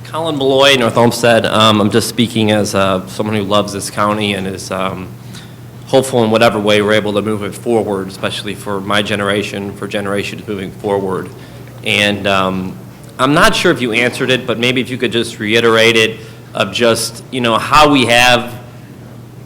Colin Malloy, North Olmsted. I'm just speaking as someone who loves this county and is hopeful in whatever way we're able to move it forward, especially for my generation, for generations moving forward. And I'm not sure if you answered it, but maybe if you could just reiterate it of just, how we have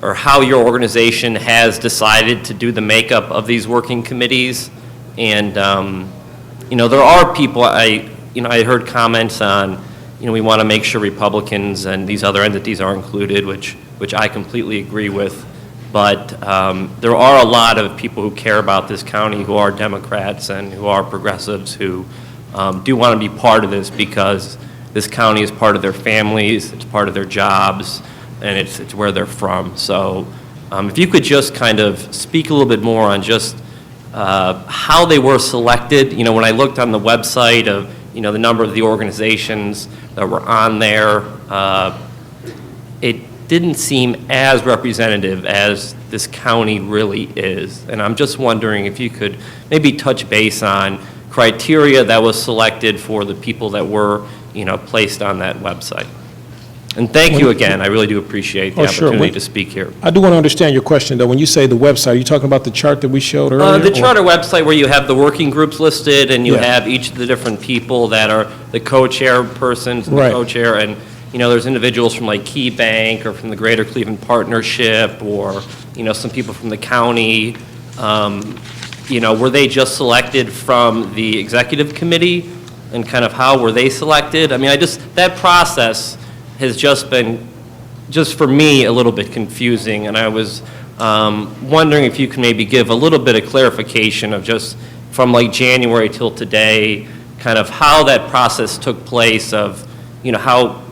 or how your organization has decided to do the makeup of these working committees. And, there are people, I heard comments on, we want to make sure Republicans and these other entities are included, which I completely agree with. But there are a lot of people who care about this county who are Democrats and who are progressives who do want to be part of this because this county is part of their families, it's part of their jobs, and it's where they're from. So if you could just kind of speak a little bit more on just how they were selected. When I looked on the website of, the number of the organizations that were on there, it didn't seem as representative as this county really is. And I'm just wondering if you could maybe touch base on criteria that was selected for the people that were, placed on that website. And thank you again. I really do appreciate the opportunity to speak here. I do want to understand your question, though. When you say the website, are you talking about the chart that we showed earlier? The charter website where you have the working groups listed and you have each of the different people that are the co-chair persons and the co-chair. And, there's individuals from like Key Bank or from the Greater Cleveland Partnership or, some people from the county. Were they just selected from the executive committee and kind of how were they selected? I mean, that process has just been, just for me, a little bit confusing, and I was wondering if you can maybe give a little bit of clarification of just from like January till today, kind of how that process took place of, how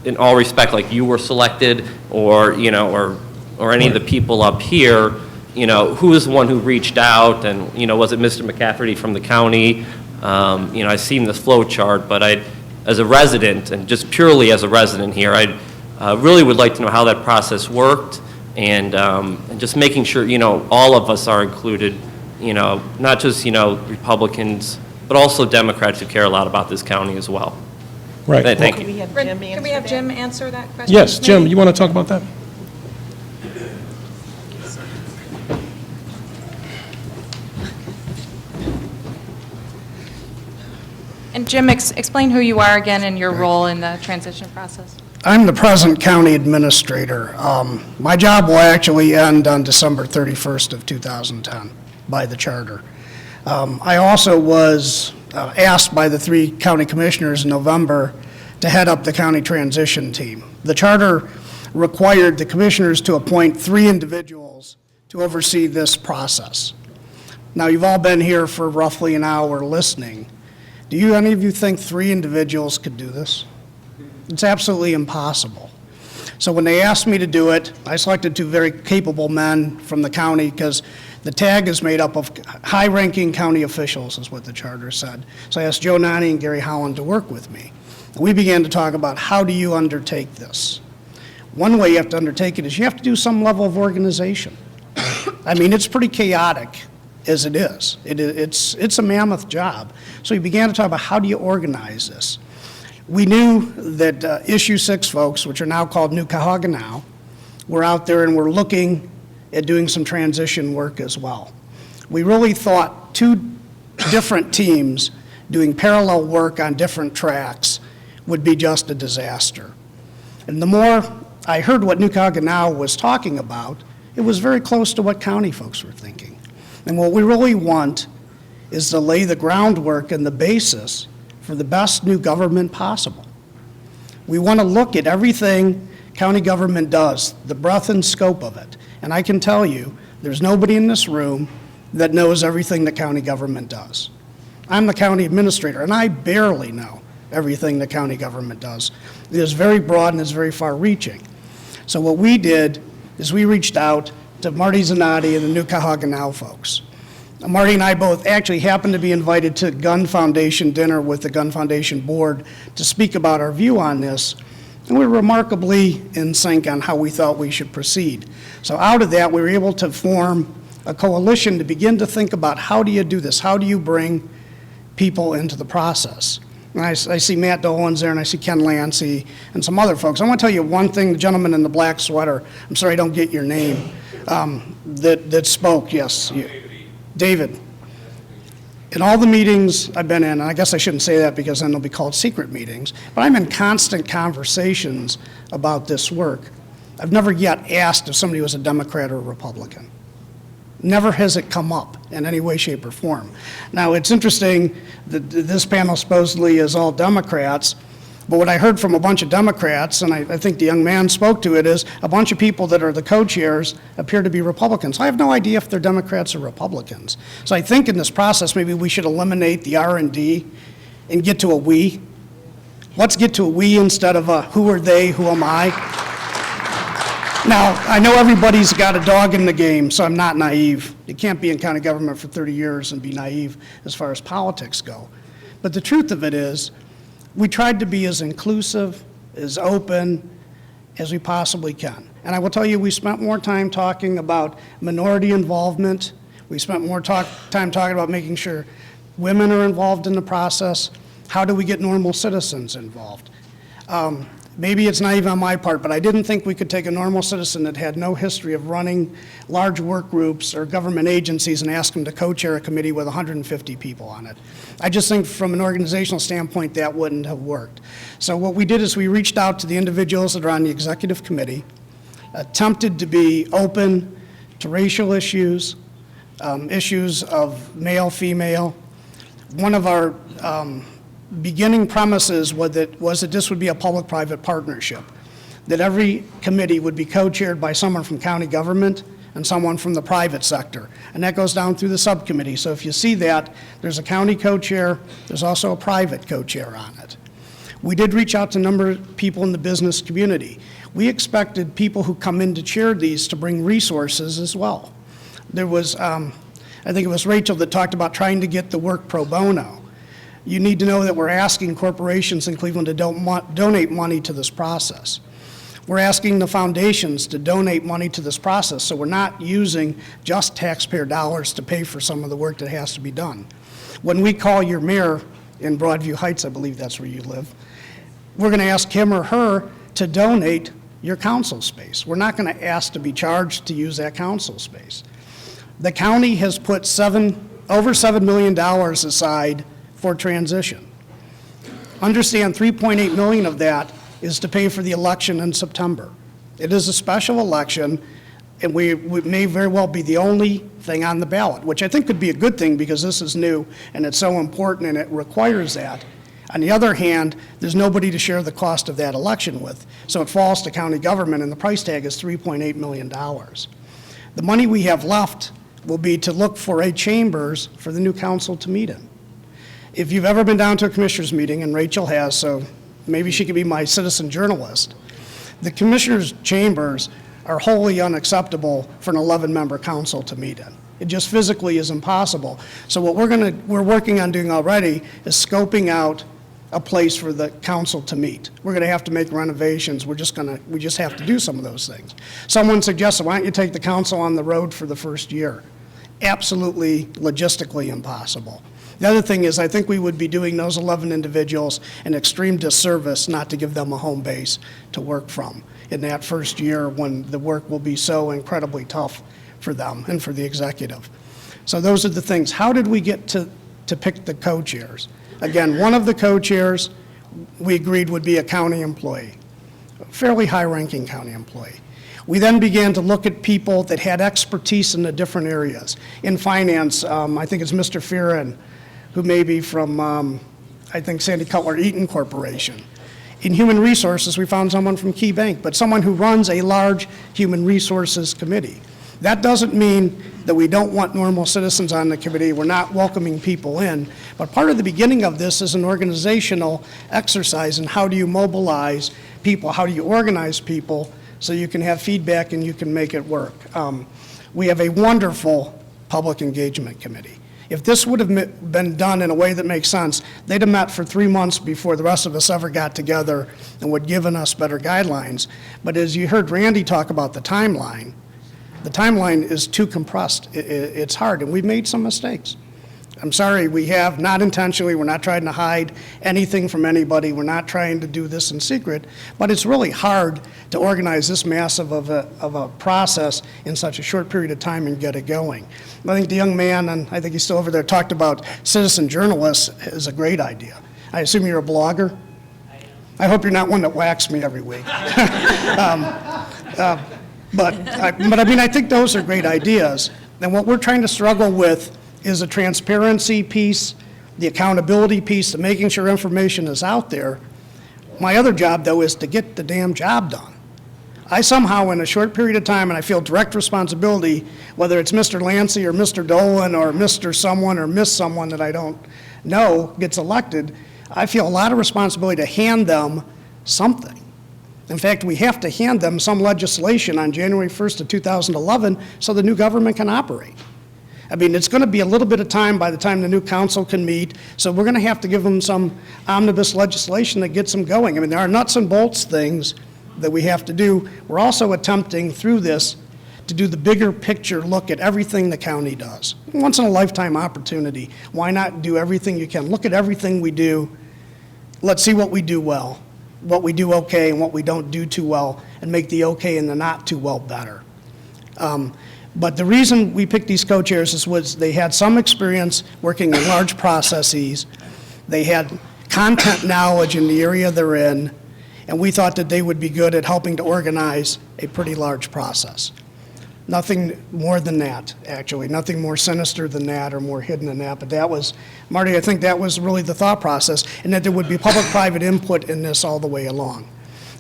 in all respect, like you were selected or, or any of the people up here, who was the one who reached out and, was it Mr. McCafferty from the county? I've seen this flow chart, but as a resident, and just purely as a resident here, I really would like to know how that process worked and just making sure, all of us are included, not just, Republicans, but also Democrats who care a lot about this county as well. Right. Thank you. Can we have Jim answer that question? Yes, Jim, you want to talk about that? And Jim, explain who you are again and your role in the transition process. I'm the present county administrator. My job will actually end on December 31st of 2010 by the charter. I also was asked by the 3 county commissioners in November to head up the county transition team. The charter required the commissioners to appoint 3 individuals to oversee this process. Now, you've all been here for roughly an hour listening. Do any of you think 3 individuals could do this? It's absolutely impossible. So when they asked me to do it, I selected 2 very capable men from the county because the tag is made up of high-ranking county officials, is what the charter said. So I asked Joe Nani and Gary Holland to work with me. And we began to talk about how do you undertake this. One way you have to undertake it is you have to do some level of organization. I mean, it's pretty chaotic as it is. It's a mammoth job. So we began to talk about how do you organize this. We knew that Issue 6 folks, which are now called New Cuyahoga Now, were out there and were looking at doing some transition work as well. We really thought 2 different teams doing parallel work on different tracks would be just a disaster. And the more I heard what New Cuyahoga Now was talking about, it was very close to what county folks were thinking. And what we really want is to lay the groundwork and the basis for the best new government possible. We want to look at everything county government does, the breadth and scope of it. And I can tell you, there's nobody in this room that knows everything the county government does. I'm the county administrator, and I barely know everything the county government does. It is very broad and it's very far-reaching. So what we did is we reached out to Marty Zanotti and the New Cuyahoga Now folks. Marty and I both actually happened to be invited to Gun Foundation dinner with the Gun Foundation board to speak about our view on this, and we were remarkably in sync on how we thought we should proceed. So out of that, we were able to form a coalition to begin to think about how do you do this? How do you bring people into the process? And I see Matt Dolan's there, and I see Ken Lancy, and some other folks. I want to tell you one thing, the gentleman in the black sweater, I'm sorry I don't get your name, that spoke, yes. David. In all the meetings I've been in, and I guess I shouldn't say that because then they'll be called secret meetings, but I'm in constant conversations about this work. I've never yet asked if somebody was a Democrat or a Republican. Never has it come up in any way, shape, or form. Now, it's interesting that this panel supposedly is all Democrats, but what I heard from a bunch of Democrats, and I think the young man spoke to it, is a bunch of people that are the co-chairs appear to be Republicans. I have no idea if they're Democrats or Republicans. So I think in this process, maybe we should eliminate the R&D and get to a we. Let's get to a we instead of a who are they, who am I. Now, I know everybody's got a dog in the game, so I'm not naive. You can't be in county government for 30 years and be naive as far as politics go. But the truth of it is, we tried to be as inclusive, as open as we possibly can. And I will tell you, we spent more time talking about minority involvement. We spent more time talking about making sure women are involved in the process. How do we get normal citizens involved? Maybe it's naive on my part, but I didn't think we could take a normal citizen that had no history of running large work groups or government agencies and ask them to co-chair a committee with 150 people on it. I just think from an organizational standpoint that wouldn't have worked. So what we did is we reached out to the individuals that are on the executive committee, attempted to be open to racial issues, issues of male, female. One of our beginning premises was that this would be a public-private partnership, that every committee would be co-chaired by someone from county government and someone from the private sector. And that goes down through the subcommittee. So if you see that, there's a county co-chair, there's also a private co-chair on it. We did reach out to a number of people in the business community. We expected people who come in to chair these to bring resources as well. There was, I think it was Rachel that talked about trying to get the work pro bono. You need to know that we're asking corporations in Cleveland to donate money to this process. We're asking the foundations to donate money to this process, so we're not using just taxpayer dollars to pay for some of the work that has to be done. When we call your mayor in Broadview Heights, I believe that's where you live, we're going to ask him or her to donate your council space. We're not going to ask to be charged to use that council space. The county has put over $7 million aside for transition. Understand $3.8 million of that is to pay for the election in September. It is a special election, and we may very well be the only thing on the ballot, which I think could be a good thing because this is new and it's so important and it requires that. On the other hand, there's nobody to share the cost of that election with, so it falls to county government, and the price tag is $3.8 million. The money we have left will be to look for a chambers for the new council to meet in. If you've ever been down to a commissioners meeting, and Rachel has, so maybe she could be my citizen journalist, the commissioners' chambers are wholly unacceptable for an 11-member council to meet in. It just physically is impossible. So what we're working on doing already is scoping out a place for the council to meet. We're going to have to make renovations. We just have to do some of those things. Someone suggested, why don't you take the council on the road for the first year? Absolutely logistically impossible. The other thing is, I think we would be doing those 11 individuals an extreme disservice not to give them a home base to work from in that first year when the work will be so incredibly tough for them and for the executive. So those are the things. How did we get to pick the co-chairs? Again, one of the co-chairs we agreed would be a county employee, a fairly high-ranking county employee. We then began to look at people that had expertise in the different areas. In finance, I think it's Mr. Fearon, who may be from, I think, Sandy Cutler Eaton Corporation. In human resources, we found someone from Key Bank, but someone who runs a large human resources committee. That doesn't mean that we don't want normal citizens on the committee. We're not welcoming people in. But part of the beginning of this is an organizational exercise in how do you mobilize people, how do you organize people so you can have feedback and you can make it work. We have a wonderful public engagement committee. If this would have been done in a way that makes sense, they'd have met for 3 months before the rest of us ever got together and would have given us better guidelines. But as you heard Randy talk about the timeline is too compressed. It's hard, and we've made some mistakes. I'm sorry, we have, not intentionally, we're not trying to hide anything from anybody, we're not trying to do this in secret, but it's really hard to organize this massive of a process in such a short period of time and get it going. I think the young man, and I think he's still over there, talked about citizen journalists is a great idea. I assume you're a blogger? I hope you're not one that whacks me every week. But I mean, I think those are great ideas. And what we're trying to struggle with is the transparency piece, the accountability piece, the making sure information is out there. My other job, though, is to get the damn job done. I somehow, in a short period of time, and I feel direct responsibility, whether it's Mr. Lancey or Mr. Dolan or Mr. someone or Miss someone that I don't know gets elected, I feel a lot of responsibility to hand them something. In fact, we have to hand them some legislation on January 1st of 2011 so the new government can operate. I mean, it's going to be a little bit of time by the time the new council can meet, so we're going to have to give them some omnibus legislation that gets them going. I mean, there are nuts and bolts things that we have to do. We're also attempting through this to do the bigger picture look at everything the county does. Once in a lifetime opportunity. Why not do everything you can? Look at everything we do. Let's see what we do well, what we do okay, and what we don't do too well, and make the okay and the not too well better. But the reason we picked these co-chairs was they had some experience working in large processes. They had content knowledge in the area they're in, and we thought that they would be good at helping to organize a pretty large process. Nothing more than that, actually. Nothing more sinister than that or more hidden than that. But that was, Marty, I think that was really the thought process, and that there would be public-private input in this all the way along.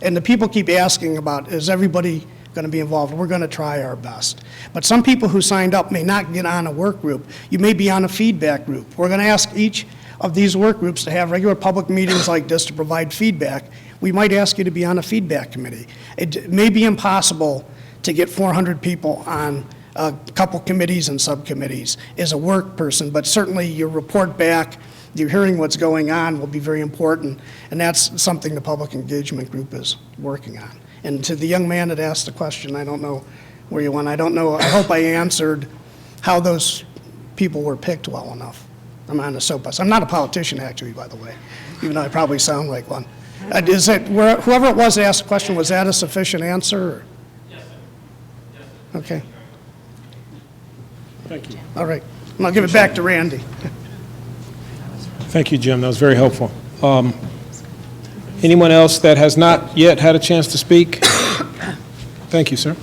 And the people keep asking about, is everybody going to be involved? We're going to try our best. But some people who signed up may not get on a work group. You may be on a feedback group. We're going to ask each of these work groups to have regular public meetings like this to provide feedback. We might ask you to be on a feedback committee. It may be impossible to get 400 people on a couple committees and subcommittees as a work person, but certainly your report back, you're hearing what's going on will be very important, and that's something the public engagement group is working on. And to the young man that asked the question, I don't know where you went. I don't know. I hope I answered how those people were picked well enough. I'm on a soapbox. I'm not a politician, actually, by the way, even though I probably sound like one. Is it, whoever it was that asked the question, was that a sufficient answer? Or? Yes, sir. Yes, sir. Okay. Thank you. All right. And I'll give it back to Randy. Thank you, Jim. That was very helpful. Anyone else that has not yet had a chance to speak? Thank you, sir.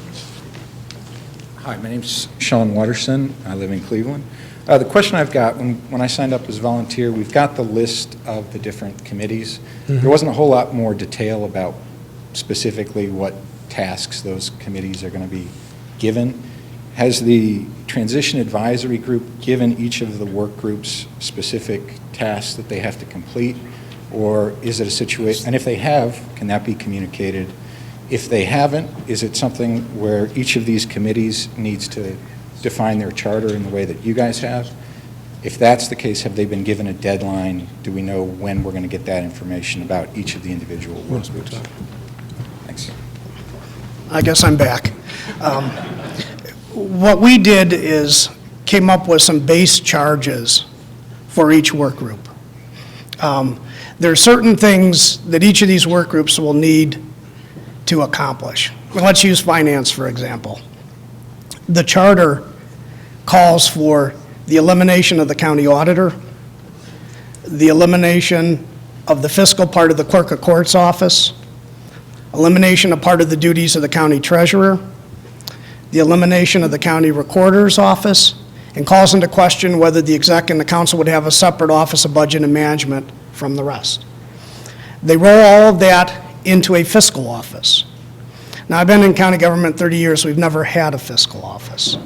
Hi, my name's Sean Watterson. I live in Cleveland. The question I've got, when I signed up as volunteer, we've got the list of the different committees. Mm-hmm. There wasn't a whole lot more detail about specifically what tasks those committees are going to be given. Has the Transition Advisory Group given each of the work groups specific tasks that they have to complete? Or is it a situation, and if they have, can that be communicated? If they haven't, is it something where each of these committees needs to define their charter in the way that you guys have? If that's the case, have they been given a deadline? Do we know when we're going to get that information about each of the individual work groups? Thanks. I guess I'm back. What we did is came up with some base charges for each work group. There are certain things that each of these work groups will need to accomplish. Well, let's use finance, for example. The charter calls for the elimination of the county auditor, the elimination of the fiscal part of the clerk of court's office, elimination of part of the duties of the county treasurer, the elimination of the county recorder's office, and calls into question whether the exec and the council would have a separate office of budget and management from the rest. They roll all of that into a fiscal office. Now, I've been in county government 30 years. We've never had a fiscal office.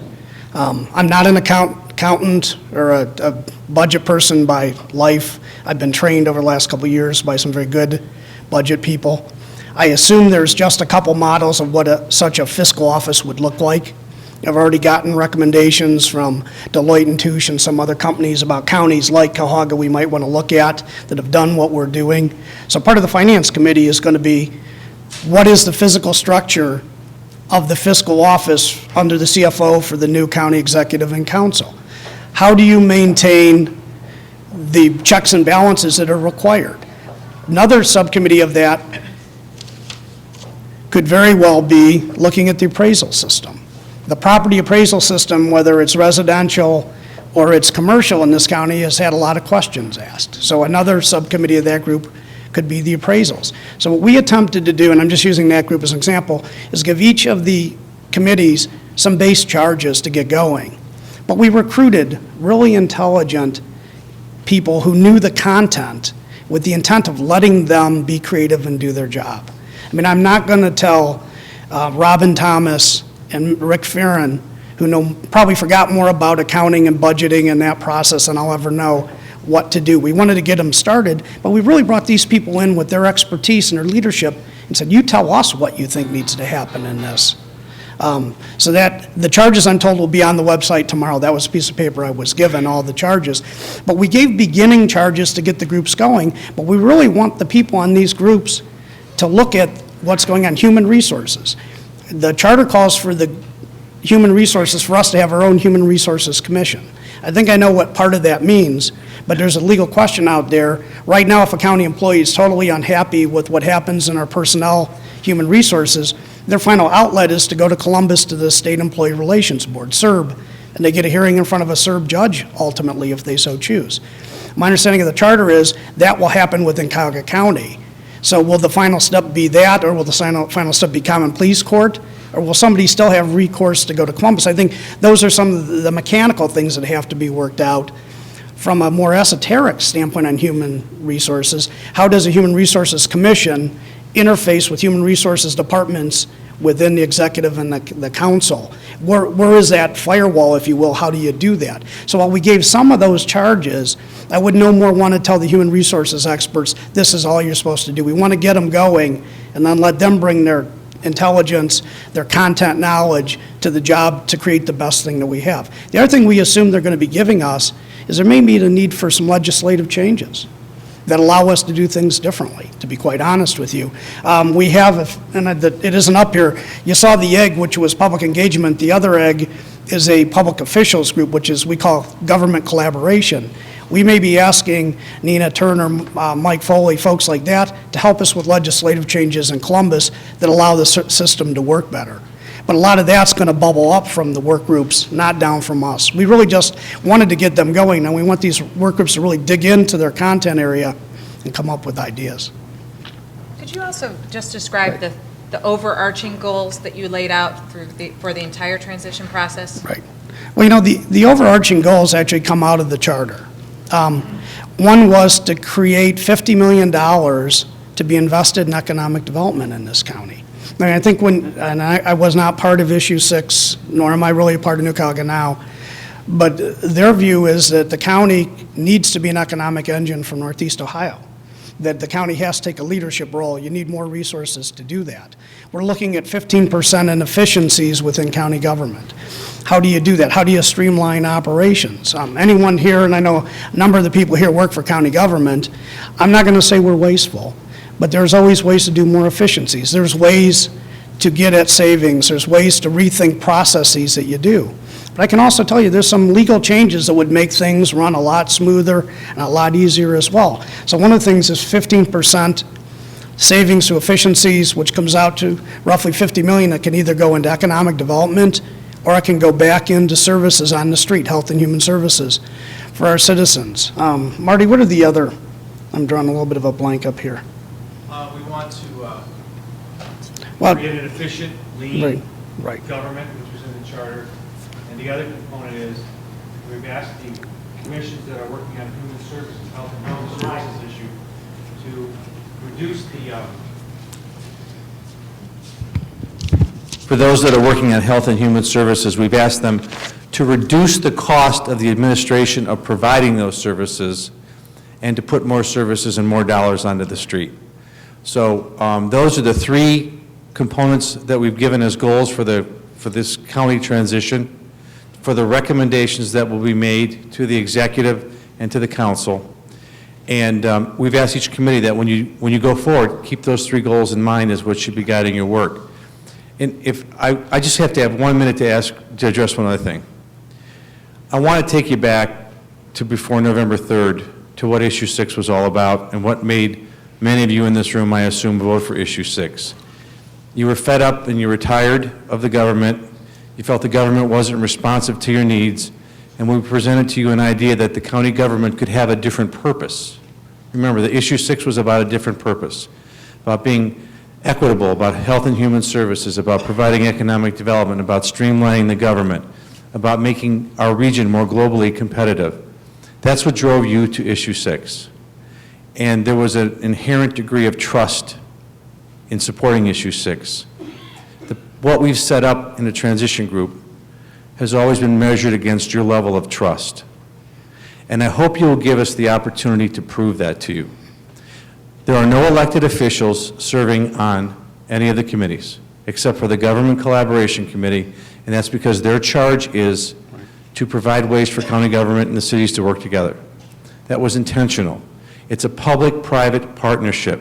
I'm not an accountant or a budget person by life. I've been trained over the last couple of years by some very good budget people. I assume there's just a couple models of what such a fiscal office would look like. I've already gotten recommendations from Deloitte and Touche and some other companies about counties like Cuyahoga we might want to look at that have done what we're doing. So part of the finance committee is going to be, what is the physical structure of the fiscal office under the CFO for the new county executive and council? How do you maintain the checks and balances that are required. Another subcommittee of that could very well be looking at the appraisal system. The property appraisal system, whether it's residential or it's commercial in this county, has had a lot of questions asked. So another subcommittee of that group could be the appraisals. So what we attempted to do, and I'm just using that group as an example, is give each of the committees some base charges to get going. But we recruited really intelligent people who knew the content with the intent of letting them be creative and do their job. I mean, I'm not going to tell Robin Thomas and Rick Farron, who probably forgot more about accounting and budgeting and that process than I'll ever know, what to do. We wanted to get them started, but we really brought these people in with their expertise and their leadership and said, you tell us what you think needs to happen in this. So that the charges, I'm told, will be on the website tomorrow. That was a piece of paper I was given, all the charges. But we gave beginning charges to get the groups going, but we really want the people on these groups to look at what's going on, human resources. The charter calls for the human resources, for us to have our own human resources commission. I think I know what part of that means, but there's a legal question out there. Right now, if a county employee is totally unhappy with what happens in our personnel human resources, their final outlet is to go to Columbus to the State Employee Relations Board, SERB, and they get a hearing in front of a SERB judge, ultimately, if they so choose. My understanding of the charter is that will happen within Cuyahoga County. So will the final step be that, or will the final step be common pleas court, or will somebody still have recourse to go to Columbus? I think those are some of the mechanical things that have to be worked out. From a more esoteric standpoint on human resources, how does a human resources commission interface with human resources departments within the executive and the council? Where is that firewall, if you will? How do you do that? So while we gave some of those charges, I would no more want to tell the human resources experts, this is all you're supposed to do. We want to get them going and then let them bring their intelligence, their content knowledge to the job to create the best thing that we have. The other thing we assume they're going to be giving us is there may be the need for some legislative changes that allow us to do things differently, to be quite honest with you. We have, and it isn't up here, you saw the egg, which was public engagement. The other egg is a public officials group, which is we call government collaboration. We may be asking Nina Turner, Mike Foley, folks like that, to help us with legislative changes in Columbus that allow the system to work better. But a lot of that's going to bubble up from the work groups, not down from us. We really just wanted to get them going, and we want these work groups to really dig into their content area and come up with ideas. Could you also just describe the overarching goals that you laid out for the entire transition process? Right. Well, you know, the overarching goals actually come out of the charter. One was to create $50 million to be invested in economic development in this county. I mean, I think I was not part of issue 6, nor am I really a part of New Cuyahoga now, but their view is that the county needs to be an economic engine for Northeast Ohio, that the county has to take a leadership role. You need more resources to do that. We're looking at 15% in efficiencies within county government. How do you do that? How do you streamline operations? Anyone here, and I know a number of the people here work for county government, I'm not going to say we're wasteful, but there's always ways to do more efficiencies. There's ways to get at savings. There's ways to rethink processes that you do. But I can also tell you there's some legal changes that would make things run a lot smoother and a lot easier as well. So one of the things is 15% savings to efficiencies, which comes out to roughly $50 million that can either go into economic development or it can go back into services on the street, health and human services for our citizens. Marty, what are the other, I'm drawing a little bit of a blank up here. We want to Well, create an efficient, lean right. government, which is in the charter. And the other component is we've asked the commissions that are working on human services, health and human services issue, to reduce the for those that are working on health and human services, we've asked them to reduce the cost of the administration of providing those services and to put more services and more dollars onto the street. So those are the 3 components that we've given as goals for this county transition, for the recommendations that will be made to the executive and to the council. And we've asked each committee that when you go forward, keep those 3 goals in mind as what should be guiding your work. And if I just have to have 1 minute to address one other thing. I want to take you back to before November 3rd, to what issue 6 was all about and what made many of you in this room, I assume, vote for issue 6. You were fed up and you were tired of the government. You felt the government wasn't responsive to your needs, and we presented to you an idea that the county government could have a different purpose. Remember, the issue 6 was about a different purpose, about being equitable, about health and human services, about providing economic development, about streamlining the government, about making our region more globally competitive. That's what drove you to issue 6. And there was an inherent degree of trust in supporting issue 6. What we've set up in the transition group has always been measured against your level of trust. And I hope you will give us the opportunity to prove that to you. There are no elected officials serving on any of the committees, except for the Government Collaboration Committee, and that's because their charge is to provide ways for county government and the cities to work together. That was intentional. It's a public-private partnership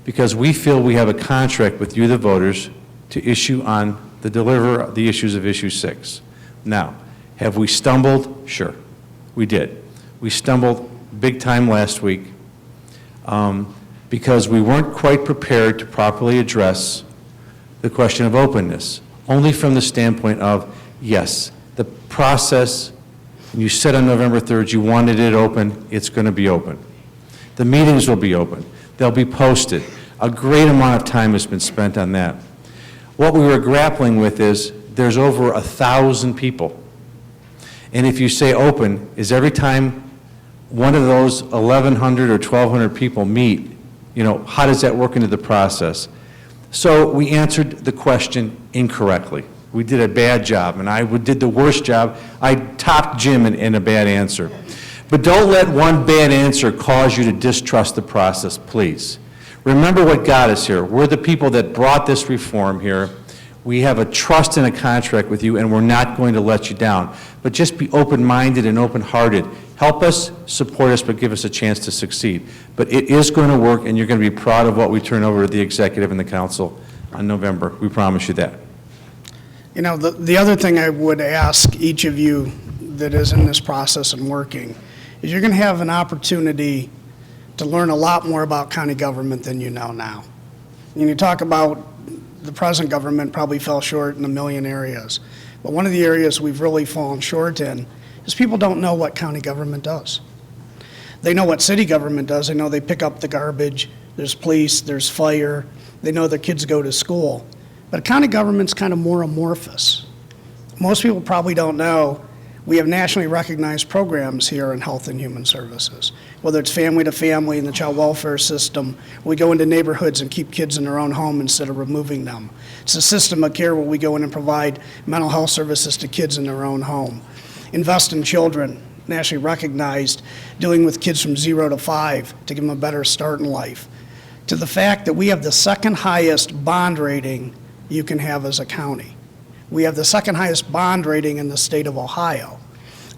because we feel we have a contract with you, the voters, to issue on the deliver the issues of issue 6. Now, have we stumbled? Sure, we did. We stumbled big time last week because we weren't quite prepared to properly address the question of openness, only from the standpoint of, yes, the process, you said on November 3rd you wanted it open, it's going to be open. The meetings will be open. They'll be posted. A great amount of time has been spent on that. What we were grappling with is there's over 1,000 people. And if you say open, is every time one of those 1,100 or 1,200 people meet, how does that work into the process? So we answered the question incorrectly. We did a bad job, and I did the worst job. I topped Jim in a bad answer. But don't let one bad answer cause you to distrust the process, please. Remember what got us here. We're the people that brought this reform here. We have a trust and a contract with you, and we're not going to let you down. But just be open-minded and open-hearted. Help us, support us, but give us a chance to succeed. But it is going to work, and you're going to be proud of what we turn over to the executive and the council on November. We promise you that. The other thing I would ask each of you that is in this process and working is you're going to have an opportunity to learn a lot more about county government than you know now. And you talk about the present government probably fell short in a million areas. But one of the areas we've really fallen short in is people don't know what county government does. They know what city government does. They know they pick up the garbage, there's police, there's fire, they know their kids go to school. But county government's kind of more amorphous. Most people probably don't know we have nationally recognized programs here in health and human services, whether it's family to family in the child welfare system. We go into neighborhoods and keep kids in their own home instead of removing them. It's a system of care where we go in and provide mental health services to kids in their own home. Invest in children, nationally recognized, dealing with kids from 0 to 5 to give them a better start in life. To the fact that we have the second highest bond rating you can have as a county. We have the second highest bond rating in the state of Ohio,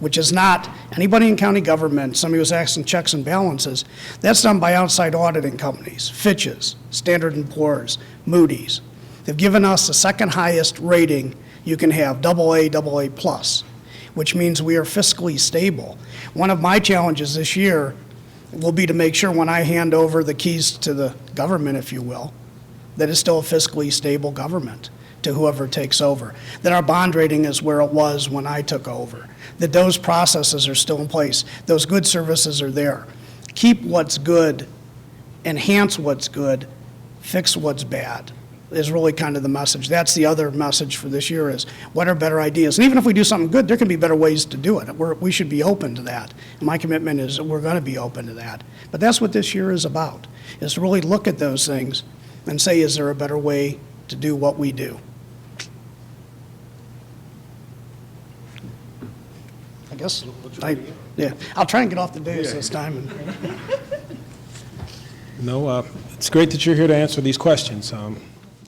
which is not anybody in county government. Somebody was asking checks and balances. That's done by outside auditing companies, Fitch's, Standard & Poor's, Moody's. They've given us the second highest rating you can have, AA, AA+, which means we are fiscally stable. One of my challenges this year will be to make sure when I hand over the keys to the government, if you will, that it's still a fiscally stable government to whoever takes over, that our bond rating is where it was when I took over, that those processes are still in place, those good services are there. Keep what's good, enhance what's good, fix what's bad is really kind of the message. That's the other message for this year is what are better ideas? And even if we do something good, there can be better ways to do it. We should be open to that. And my commitment is we're going to be open to that. But that's what this year is about, is to really look at those things and say, is there a better way to do what we do? I guess, I'll try and get off the dais this time. No, it's great that you're here to answer these questions.